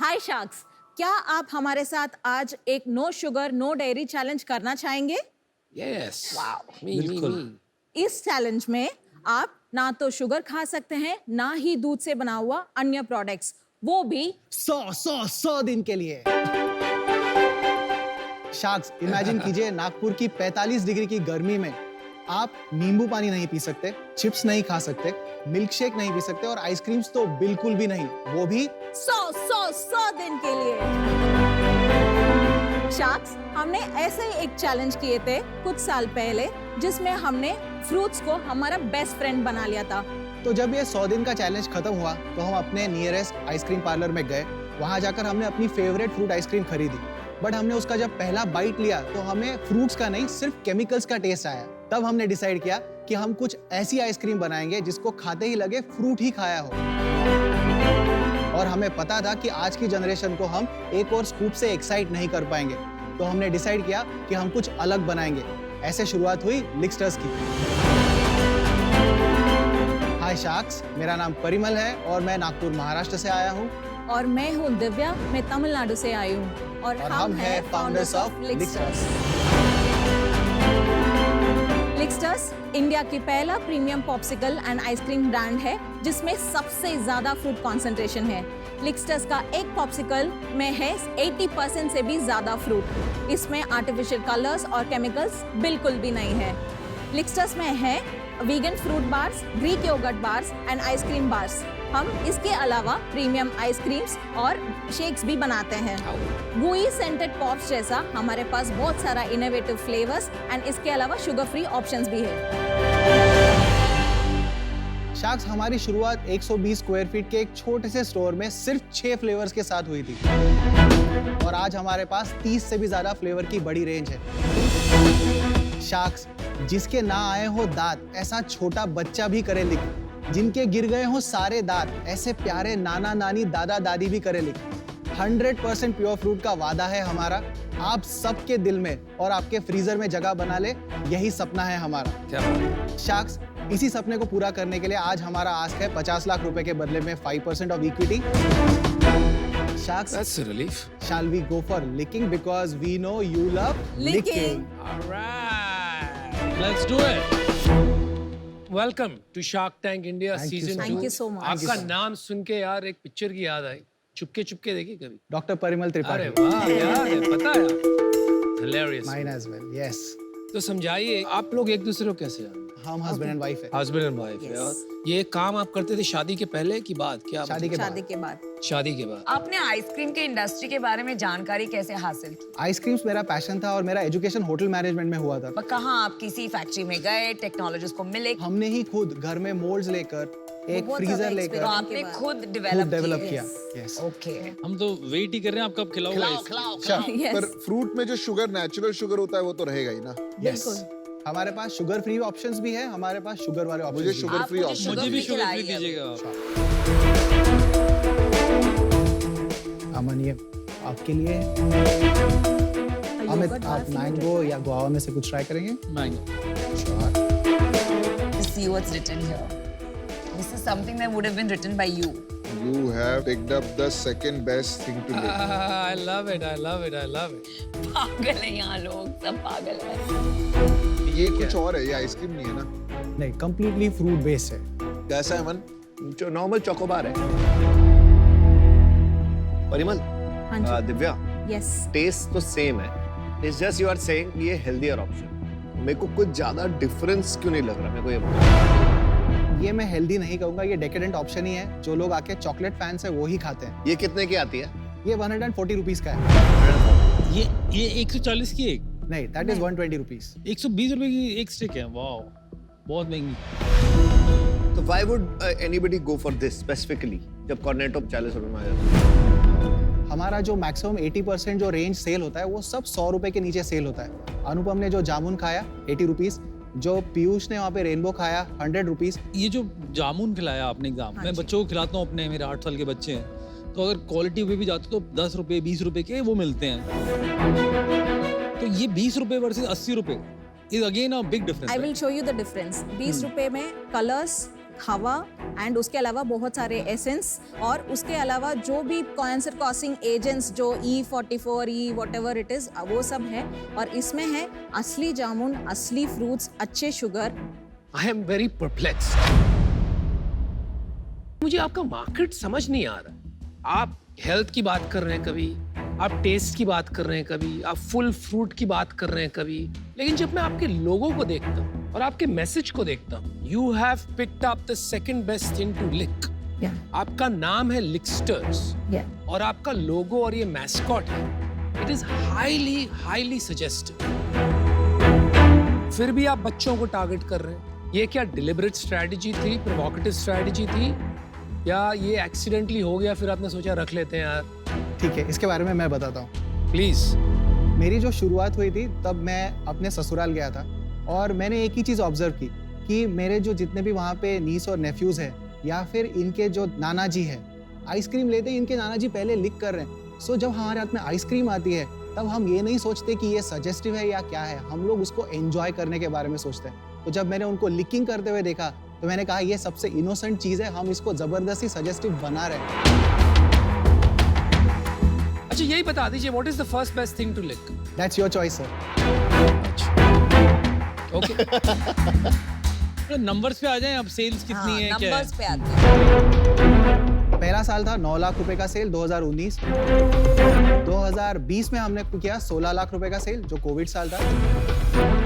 हाय sharks, क्या आप हमारे साथ आज एक no sugar no dairy challenge करना चाहेंगे? Yes. Wow. Me. इस चैलेंज में आप ना तो शुगर खा सकते हैं, ना ही दूध से बना हुआ अन्य प्रोडक्ट्स, वो भी 100 दिन के लिए। शार्क्स, इमेजिन कीजिए नागपुर की 45 डिग्री की गर्मी में आप नींबू पानी नहीं पी सकते, चिप्स नहीं खा सकते, मिल्क शेक नहीं पी सकते और आइसक्रीम्स तो बिल्कुल भी नहीं, वो भी 100 दिन के लिए। शार्क्स, हमने ऐसे ही एक चैलेंज किए थे कुछ साल पहले, जिसमें हमने फ्रूट्स को हमारा बेस्ट फ्रेंड बना लिया था। तो जब ये 100 दिन का चैलेंज खत्म हुआ तो हम अपने नियरेस्ट आइसक्रीम पार्लर में गए। वहां जाकर हमने अपनी फेवरेट फ्रूट आइसक्रीम खरीदी, बट हमने उसका जब पहला बाइट लिया तो हमें फ्रूट्स का नहीं, सिर्फ केमिकल्स का टेस्ट आया। तब हमने डिसाइड किया कि हम कुछ ऐसी आइसक्रीम बनाएंगे जिसको खाते ही लगे फ्रूट ही खाया हो। और हमें पता था कि आज की जनरेशन को हम एक और स्कूप से एक्साइट नहीं कर पाएंगे, तो हमने डिसाइड किया कि हम कुछ अलग बनाएंगे। ऐसे शुरुआत हुई लिक्स्टर्स की। हाय शार्क्स, मेरा नाम परिमल है और मैं नागपुर महाराष्ट्र से आया हूँ। और मैं हूँ दिव्या, मैं तमिलनाडु से आई हूँ और हम हैं फाउंडर्स ऑफ लिक्स्टर्स। लिक्स्टर्स इंडिया की पहला premium popsicle and ice cream brand है जिसमें सबसे ज्यादा फ्रूट कॉन्सेंट्रेशन है। लिक्स्टर्स का एक पॉप्सिकल में है 80% से भी ज्यादा फ्रूट। इसमें आर्टिफिशियल कलर्स और केमिकल्स बिल्कुल भी नहीं है। लिक्स्टर्स में है vegan fruit bars, Greek yoghurt bars and ice cream bars. हम इसके अलावा प्रीमियम आइसक्रीम्स और शेक्स भी बनाते हैं। गूई सेंटेड पॉप्स जैसा हमारे पास बहुत सारा इनोवेटिव फ्लेवर्स एंड इसके अलावा शुगर फ्री ऑप्शंस भी है। शार्क्स, हमारी शुरुआत 120 स्क्वायर फीट के एक छोटे से स्टोर में सिर्फ 6 फ्लेवर्स के साथ हुई थी और आज हमारे पास 30 से भी ज्यादा फ्लेवर की बड़ी रेंज है। शार्क्स, जिसके ना आए हो दांत ऐसा छोटा बच्चा भी करे लिख, जिनके गिर गए हो सारे दांत ऐसे प्यारे नाना नानी दादा दादी भी करे लिख। 100% प्योर फ्रूट का वादा है हमारा, आप सबके दिल में और आपके फ्रीजर में जगह बना ले, यही सपना है हमारा। क्या बात? शार्क्स, इसी सपने को पूरा करने के लिए आज हमारा आस्क है 50 लाख रुपए के बदले में 5% of equity. Sharks, That's a relief. shall we go for licking because we know you love Licking. All right. Let's do it. Welcome to Shark Tank India Thank you Season so 2. Thank you so much. आपका नाम सुन के यार एक picture की याद आई। चुपके चुपके देखी कभी? Doctor Parimal अरे त्रिपाठी। वाह यार, ये पता है? Hilarious. Mine as well, yes. तो समझाइए, आप लोग एक दूसरे को कैसे जानते? हम हस्बैंड एंड वाइफ है। हस्बैंड एंड वाइफ है। और ये काम आप करते थे शादी के पहले की बाद? क्या शादी के शादी बाद। के बाद। शादी के बाद। आपने आइसक्रीम के इंडस्ट्री के बारे में जानकारी कैसे हासिल की? आइसक्रीम्स मेरा पैशन था और मेरा एजुकेशन होटल मैनेजमेंट में हुआ था। कहाँ आप किसी फैक्ट्री में गए, टेक्नोलॉजिस्ट को मिले? हमने ही खुद घर में मोल्ड्स लेकर, एक बहुत फ्रीजर ज्यादा लेकर तो आपने खुद डेवलप किया। Yes. ओके। हम तो वेट ही कर रहे हैं, आप कब खिलाओगे? Yes. पर फ्रूट में जो शुगर नेचुरल शुगर होता है वो तो रहेगा ही ना। Yes. हमारे पास शुगर फ्री ऑप्शंस भी है, हमारे पास शुगर वाले ऑप्शंस मुझे भी शुगर आप फ्री मुझे ऑप्शन। शुगर मुझे भी फ्री शुगर फ्री खिलाइए। दीजिएगा आप। हैं। अमन, ये आपके लिए। अमित, आप मैंगो या गुआवा में से कुछ ट्राई करेंगे? See what's written here. This is something that would have been written by you. You have picked up the second best thing to live. I love it. I love it. I love it. पागल है यहाँ लोग, सब पागल है। ये कुछ और है, ये आइसक्रीम नहीं है ना। नहीं, कंप्लीटली फ्रूट बेस्ड है। कैसा है मन? जो नॉर्मल चोकोबार है। परिमल, हाँ जी। दिव्या, Yes. टेस्ट तो सेम है। It's just you are saying ये हेल्दियर ऑप्शन। मेरे को कुछ ज्यादा डिफरेंस क्यों नहीं लग रहा? मेरे को ये बताओ। ये मैं हेल्दी नहीं कहूंगा, ये डेकेडेंट ऑप्शन ही है। जो लोग आके चॉकलेट फैंस है वो ही खाते हैं। ये कितने की आती है? ये 140 रुपीज का है। ये 140 की एक, नहीं, दैट इज 120 रुपीज। 120 रुपए की एक स्टिक है। वाओ, बहुत महंगी। तो why would anybody go for this specifically जब कॉर्नेटो 40 रुपए में आ जाता है? हमारा जो मैक्सिमम 80% जो रेंज सेल होता है वो सब 100 रुपए के नीचे सेल होता है। अनुपम ने जो जामुन खाया 80 रुपीज, जो पीयूष ने वहाँ पे रेनबो खाया 100 रुपीज। ये जो जामुन खिलाया आपने एग्जाम, मैं बच्चों को खिलाता हूँ अपने, मेरे 8 साल के बच्चे हैं, तो अगर क्वालिटी पे भी जाते तो 10 रुपए 20 रुपए के वो मिलते हैं। तो ये 20 रुपए वर्सेस 80 रुपए is again a big difference. I will show you the difference. 20 रुपए में कलर्स, हवा एंड उसके अलावा बहुत सारे एसेंस और उसके अलावा जो भी कैंसर कॉसिंग एजेंट्स जो E44 E what it is वो सब है और इसमें है असली जामुन, असली फ्रूट्स, अच्छे sugar. I am very perplexed. मुझे आपका मार्केट समझ नहीं आ रहा। आप हेल्थ की बात कर रहे हैं कभी, आप टेस्ट की बात कर रहे हैं कभी, आप फुल फ्रूट की बात कर रहे हैं कभी, लेकिन जब मैं आपके लोगों को देखता हूँ और आपके मैसेज को देखता हूँ, you have picked up the second best thing to like. आपका नाम है लिकस्टर्स और आपका लोगो और ये मैस्कॉट है, it is highly highly suggestive. फिर भी आप बच्चों को टारगेट कर रहे हैं। ये क्या डिलिबरेट स्ट्रेटजी थी, प्रोवोकेटिव स्ट्रेटजी थी, या ये एक्सीडेंटली हो गया फिर आपने सोचा रख लेते हैं यार? ठीक है, इसके बारे में मैं बताता हूँ। प्लीज। मेरी जो शुरुआत हुई थी तब मैं अपने ससुराल गया था और मैंने एक ही चीज़ ऑब्जर्व की कि मेरे जो जितने भी वहाँ पे नीस और नेफ्यूज़ हैं या फिर इनके जो नाना जी हैं, आइसक्रीम लेते ही इनके नाना जी पहले लिक कर रहे हैं। सो जब हमारे हाथ में आइसक्रीम आती है तब हम ये नहीं सोचते कि ये सजेस्टिव है या क्या है, हम लोग उसको एंजॉय करने के बारे में सोचते हैं। तो जब मैंने उनको लिकिंग करते हुए देखा तो मैंने कहा ये सबसे इनोसेंट चीज़ है, हम इसको ज़बरदस्ती सजेस्टिव बना रहे हैं। अच्छा यही बता दीजिए, what is the first best thing to lick? That's your choice sir. Okay. Numbers पे आ जाएं, अब सेल्स कितनी है, क्या है? नंबर्स पे आते हैं। पहला साल था 9 लाख रुपए का सेल 2019। 2020 में हमने किया 16 लाख रुपए का सेल जो कोविड साल था।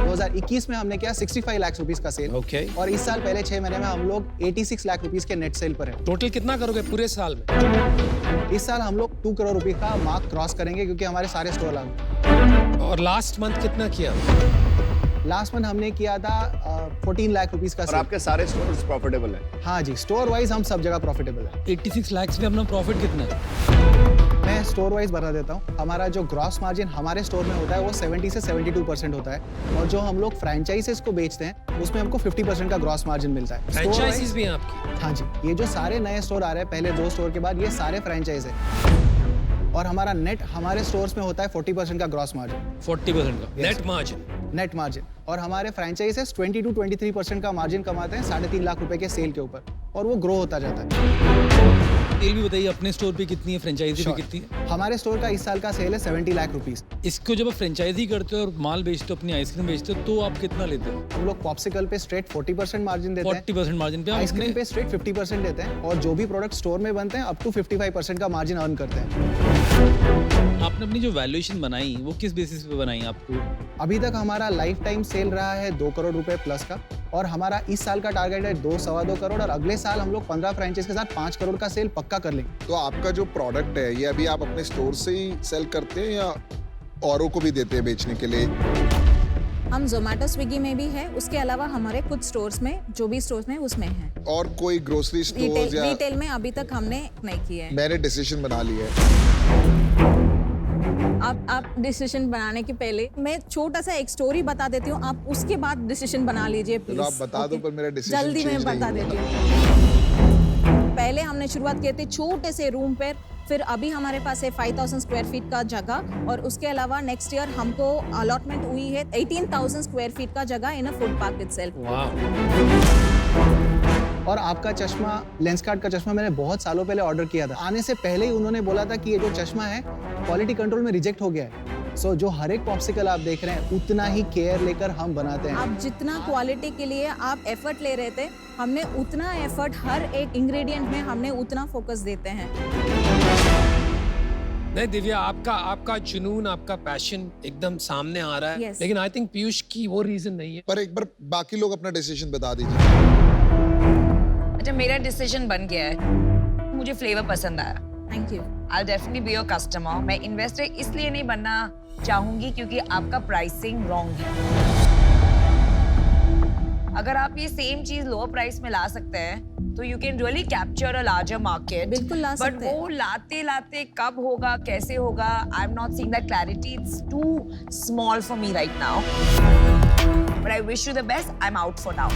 2021 में हमने किया 65 लाख रुपीस का सेल। ओके। और इस साल पहले 6 महीने में हम लोग 86 लाख रुपीस के नेट सेल पर हैं। टोटल कितना करोगे पूरे साल में? इस साल हम लोग 2 करोड़ रुपए का मार्क क्रॉस करेंगे क्योंकि हमारे सारे स्टोर लागू। और लास्ट मंथ कितना किया? लास्ट मंथ हमने किया था 14 लाख रुपीस का और सेल। आपके सारे स्टोर्स प्रॉफिटेबल है? हाँ जी, स्टोर वाइज हम सब जगह प्रॉफिटेबल है। 86 लाख में अपना प्रॉफिट कितना है? मैं स्टोर वाइज बता देता हूँ। हमारा जो ग्रॉस मार्जिन हमारे स्टोर में होता है वो 70 से 72% होता है और जो हम लोग फ्रेंचाइजीज को बेचते हैं उसमें हमको 50% का ग्रॉस मार्जिन मिलता है। फ्रेंचाइजीज भी हैं आपकी? हाँ जी, ये जो सारे नए स्टोर आ रहे हैं पहले 2 स्टोर के बाद ये सारे फ्रेंचाइज है और हमारा नेट हमारे स्टोर्स में होता है 40% का ग्रॉस मार्जिन। 40% का नेट मार्जिन? Net margin. और हमारे फ्रेंचाइजेस 20 to 23% का मार्जिन कमाते हैं 3.5 लाख रुपए के सेल के ऊपर और वो ग्रो होता जाता है। सेल भी बताइए, अपने स्टोर पे कितनी है, फ्रेंचाइजी पे कितनी है? हमारे स्टोर का इस साल का सेल है 70 लाख रुपीस। इसको जब आप फ्रेंचाइजी करते हो और माल बेचते हो, अपनी आइसक्रीम बेचते हो, तो आप कितना लेते हो? हम लोग पॉप्सिकल पे स्ट्रेट 40% मार्जिन देते हैं। 40% मार्जिन पे। आइसक्रीम पे स्ट्रेट 50% देते हैं और जो भी प्रोडक्ट स्टोर में बनते हैं अप टू 55% का मार्जिन अर्न करते हैं। आपने अपनी जो वैल्यूएशन बनाई वो किस बेसिस पे बनाई आपको? अभी तक हमारा लाइफ टाइम सेल रहा है 2 करोड़ रुपए प्लस का और हमारा इस साल का टारगेट है 2-2.25 करोड़ और अगले साल हम लोग 15 फ्रेंचाइज के साथ 5 करोड़ का सेल पक्का कर लेंगे। तो आपका जो प्रोडक्ट है ये अभी आप अपने स्टोर से ही सेल करते हैं या औरों को भी देते हैं बेचने के लिए? हम जोमेटो स्विगी में भी है, उसके अलावा हमारे कुछ स्टोर्स में जो भी स्टोर्स में उसमें है। और कोई ग्रोसरी स्टोर्स या? रिटेल में अभी तक हमने नहीं किया है। मैंने डिसीजन बना लिया है। आप डिसीजन बनाने के पहले मैं छोटा सा एक स्टोरी बता देती हूँ, आप उसके बाद डिसीजन बना लीजिए प्लीज। आप बता दो पर मेरा डिसीजन जल्दी मैं change नहीं बता हुआ। देती हूँ। पहले हमने शुरुआत की थी छोटे से रूम पर, फिर अभी हमारे पास है 5000 स्क्वायर फीट का जगह और उसके अलावा नेक्स्ट ईयर हमको अलॉटमेंट हुई है 18,000 स्क्वायर फीट का जगह इन अ फूड पार्क इटसेल्फ। और आपका चश्मा, लेंसकार्ट का चश्मा मैंने बहुत सालों पहले ऑर्डर किया था। आने से पहले ही उन्होंने बोला था कि ये जो चश्मा है क्वालिटी कंट्रोल में रिजेक्ट हो गया है। सो जो हर एक पॉप्सिकल आप देख रहे हैं उतना ही केयर लेकर हम बनाते हैं। आप जितना क्वालिटी के लिए आप एफर्ट ले रहे थे, हमने उतना एफर्ट हर एक इंग्रेडिएंट में हमने उतना फोकस देते हैं। नहीं दिव्या, आपका जुनून, आपका पैशन एकदम सामने आ रहा है। Yes. लेकिन आई थिंक पीयूष की वो रीजन नहीं है। पर एक बार बाकी लोग अपना डिसीजन बता दीजिए। अच्छा मेरा डिसीजन बन गया है, मुझे फ्लेवर पसंद आया। Thank you. I'll definitely be your customer. मैं इन्वेस्टर इसलिए नहीं बनना चाहूंगी क्योंकि आपका प्राइसिंग रॉन्ग है। अगर आप ये सेम चीज लोअर प्राइस में ला सकते हैं तो you can really capture a larger market. बिल्कुल ला बट सकते हैं। वो लाते लाते कब होगा, कैसे होगा, I am not seeing that clarity. It's too small for me right now, but I wish you the best. I am out for now.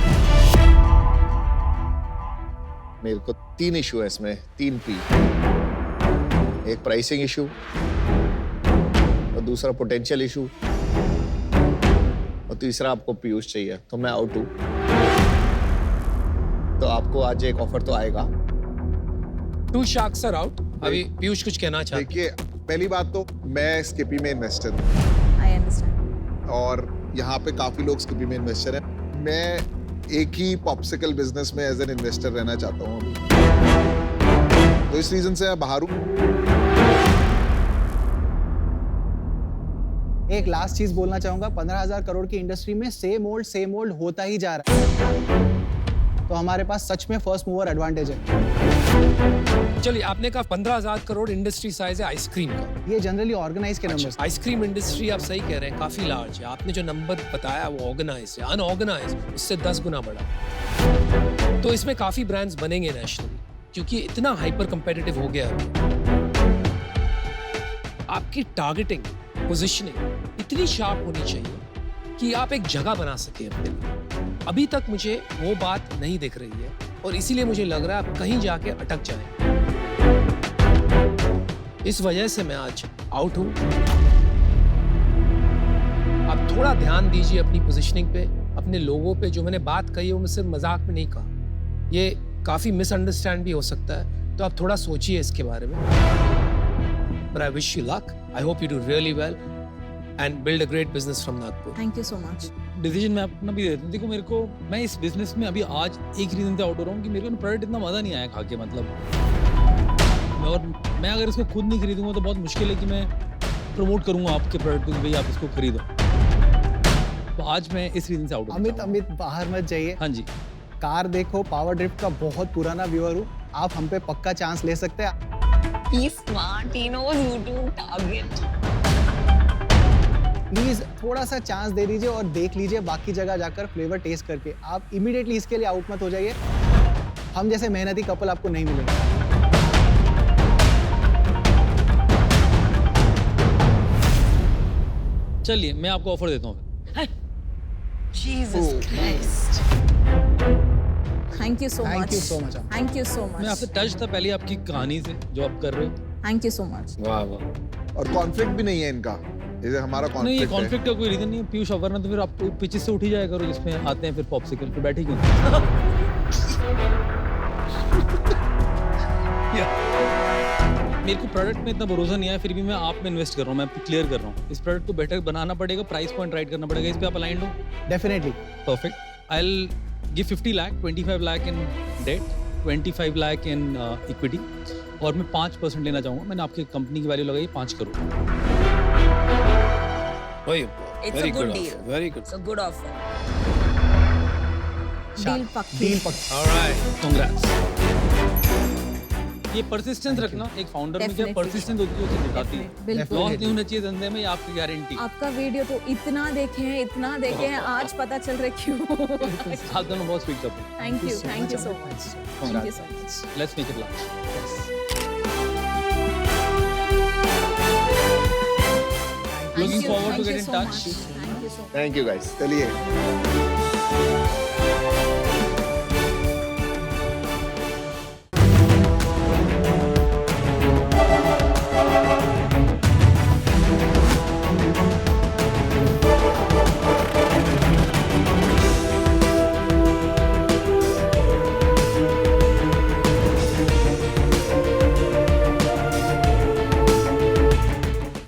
मेरे को 3 इशू है इसमें, 3 P। एक प्राइसिंग इशू और दूसरा पोटेंशियल इशू और तीसरा आपको पीयूष चाहिए, तो मैं आउट हूँ। तो आपको आज एक ऑफर तो आएगा। 2 sharks are out. अभी पीयूष कुछ कहना चाहते देखिए, पहली बात तो मैं स्किपी में इन्वेस्टर हूँ आई अंडरस्टैंड। और यहाँ पे काफी लोग स्किपी में इन्वेस्टर हैं। मैं एक ही पॉप्सिकल बिजनेस में एज एन इन्वेस्टर रहना चाहता हूँ अभी, तो इस रीजन से मैं बाहर हूँ। एक लास्ट चीज बोलना चाहूंगा, 15,000 करोड़ की इंडस्ट्री में सेम ओल्ड होता ही जा रहा है, तो हमारे पास सच में फर्स्ट मूवर एडवांटेज है। चलिए, आपने कहा 15,000 करोड़ इंडस्ट्री साइज है आइसक्रीम का। ये जनरली ऑर्गेनाइज के नंबर। आइसक्रीम इंडस्ट्री आप सही कह रहे हैं, काफी लार्ज है। आपने जो नंबर बताया वो ऑर्गेनाइज है, अनऑर्गेनाइज उससे 10 गुना बड़ा। तो इसमें काफी ब्रांड्स बनेंगे नेशनली, क्योंकि इतना हाइपर कंपेटिटिव हो गया है। आपकी टारगेटिंग, पोजीशनिंग इतनी शार्प होनी चाहिए कि आप एक जगह बना सके अपने लिए। अभी तक मुझे वो बात नहीं दिख रही है और इसीलिए मुझे लग रहा है आप कहीं जाके अटक जाएं। इस वजह से मैं आज आउट हूं। आप थोड़ा ध्यान दीजिए अपनी पोजीशनिंग पे, अपने लोगों पे। जो मैंने बात कही है वो मैं सिर्फ मजाक में नहीं कहा, ये काफी मिसअंडरस्टैंड भी हो सकता है, तो आप थोड़ा सोचिए इसके बारे में। But I wish you luck. I hope you do really well and build a great business from Nagpur. Thank you so much. Decision मैं अपना भी देता हूँ। देखो मेरे को, मैं इस बिजनेस में अभी आज एक रीजन से आउट हो रहा हूँ कि मेरे को प्रोडक्ट इतना मजा नहीं आया खा के, मतलब मैं अगर इसको खुद नहीं खरीदूंगा तो बहुत मुश्किल है कि मैं प्रमोट करूंगा आपके प्रोडक्ट को कि भाई आप इसको खरीदो। तो आज मैं इस रीजन से आउट हूँ। अमित बाहर मत जाइए। हाँ जी, कार देखो, पावर ड्रिफ्ट का बहुत पुराना व्यूअर हूँ, आप हम पे पक्का चांस ले सकते हैं। He's smart. He knows who to target. Please थोड़ा सा चांस दे दीजिए और देख लीजिए बाकी जगह जाकर फ्लेवर टेस्ट करके। आप इमीडिएटली इसके लिए आउट मत हो जाइए, हम जैसे मेहनती कपल आपको नहीं मिलेंगे। चलिए मैं आपको ऑफर देता हूँ। Jesus Christ. Thank you so thank much. You so much. Thank you so मैं आपसे मच। टच था पहले आपकी कहानी से जो आप कर रहे हो। Thank you so much. वाह वाह। और कॉन्फ्लिक्ट भी नहीं है इनका, जैसे हमारा नहीं, ये कॉन्फ्लिक्ट है। कॉन्फ्लिक्ट का कोई रीजन नहीं है पीयूष, वरना तो फिर आप पीछे से उठ ही जाया करो जिसमें आते हैं फिर पॉप्सिकल पे बैठे क्यों? मेरे को प्रोडक्ट में इतना भरोसा नहीं है, फिर भी मैं आप में इन्वेस्ट कर रहा हूँ, मैं आपको क्लियर कर रहा हूँ। इस प्रोडक्ट को बेटर बनाना पड़ेगा, प्राइस पॉइंट राइट करना पड़ेगा, इस पे आप अलाइंड हो? Definitely. Perfect. I'll give 50 lakh, 25 lakh in debt, 25 lakh in equity और मैं 5% लेना चाहूँगा। मैंने आपकी कंपनी की वैल्यू लगाई 5 crore. It's a good deal. Very good. It's a good offer. Deal पक्की। डील पक्की। All right. Congrats. ये परसिस्टेंस रखना एक फाउंडर में, क्या Definitely. परसिस्टेंस होती है उसे दिखाती है। बिल्कुल। लॉस नहीं होना चाहिए धंधे में, ये आपकी गारंटी। आपका वीडियो तो इतना देखे हैं, आज पता चल रहा है क्यों। आप दोनों बहुत स्पीड करते हैं। Thank you so much. Thank you so much. Let's make it last. Looking forward to get in touch. Thank you so much. Thank you guys. चलिए।